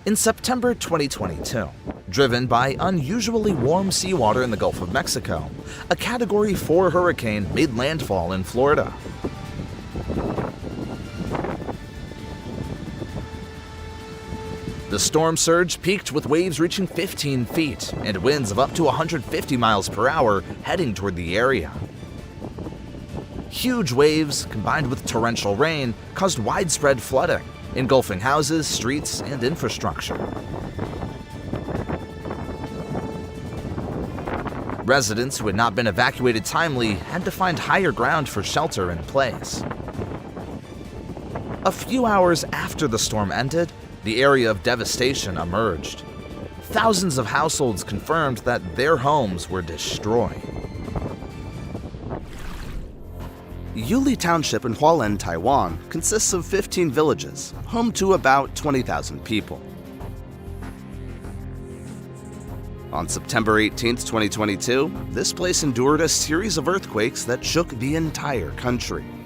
In September 2022, driven by unusually warm seawater in the Gulf of Mexico, a Category 4 hurricane made landfall in Florida. The storm surge peaked with waves reaching 15 feet and winds of up to 150 miles per hour heading toward the area. Huge waves, combined with torrential rain, caused widespread flooding, engulfing houses, streets, and infrastructure. Residents who had not been evacuated timely had to find higher ground for shelter in place. A few hours after the storm ended, the area of devastation emerged. Thousands of households confirmed that their homes were destroyed. Yuli Township in Hualien, Taiwan, consists of 15 villages, home to about 20,000 people. On September 18, 2022, this place endured a series of earthquakes that shook the entire country.